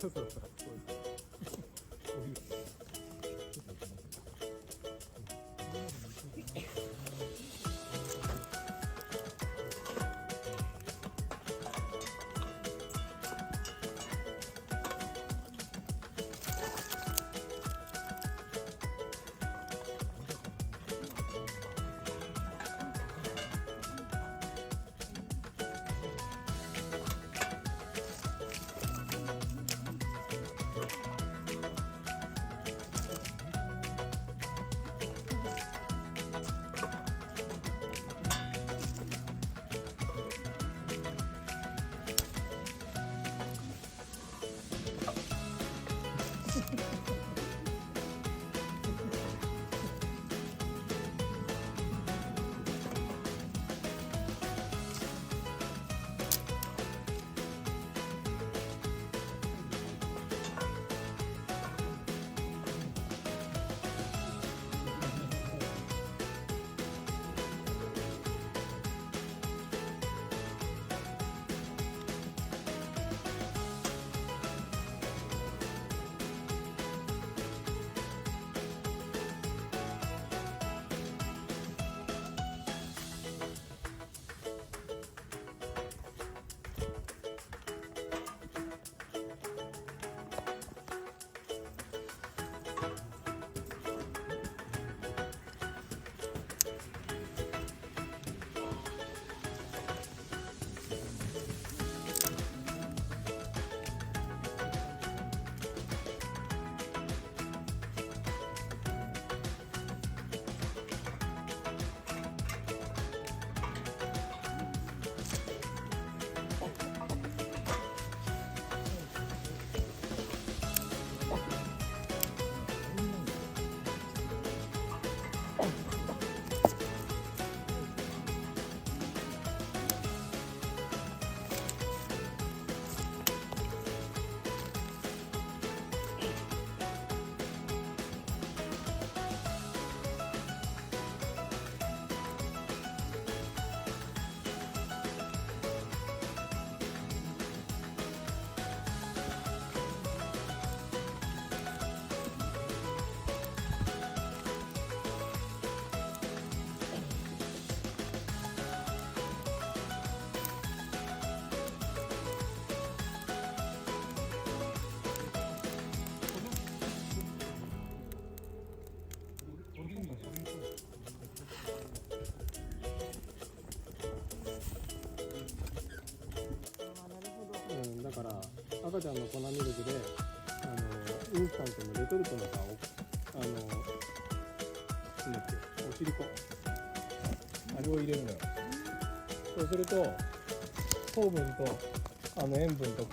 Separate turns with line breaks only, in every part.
そうそうそう。だから赤ちゃんの粉ミルクでインスタントのレトルトのさなんだっけおしりこあれを入れるのよ。そうすると糖分と塩分と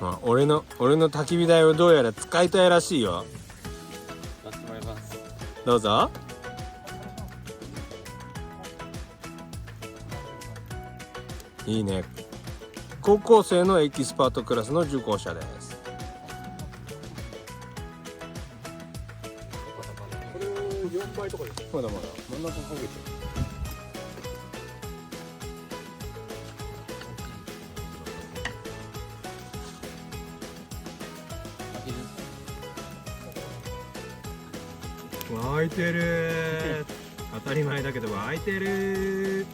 まあ、俺の焚き火台をどうやら使いたいらしいよ。
出してもらいます。
どうぞ。いいね。高校生のエキスパートクラスの受講者です。
これを4倍とかです。
まだまだ真ん中かけてる。開いてる当たり前だけど開いてる。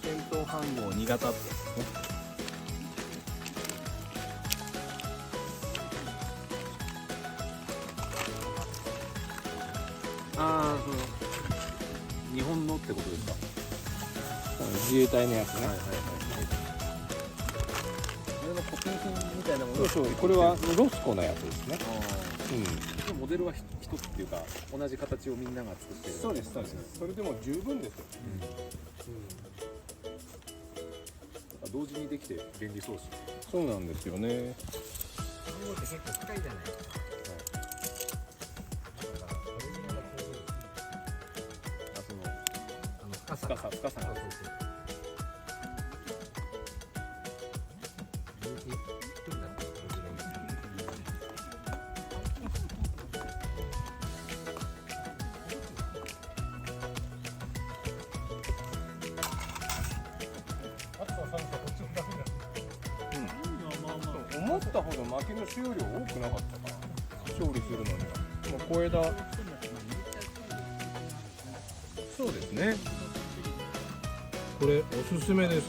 先頭半号2型ってやつですね。
ああ、その日本のってことですか。
自衛隊のやつね。
はいはいはい。あれの固定品みたいなもの
そうそう、これはロスコのやつですね。
ああ、モデルは一つっていうか同じ形をみんなが作ってる。
そうです、そうです。それでも十分ですよ。
同時にできて便利そうですね。
そうなんですよね。
半号って結構深いじゃないですか。
あ、その
深さ
深さが。
思ったほど薪の使用量多くなかったから調理するのには。もう小枝。そうですね。
これおすすめです。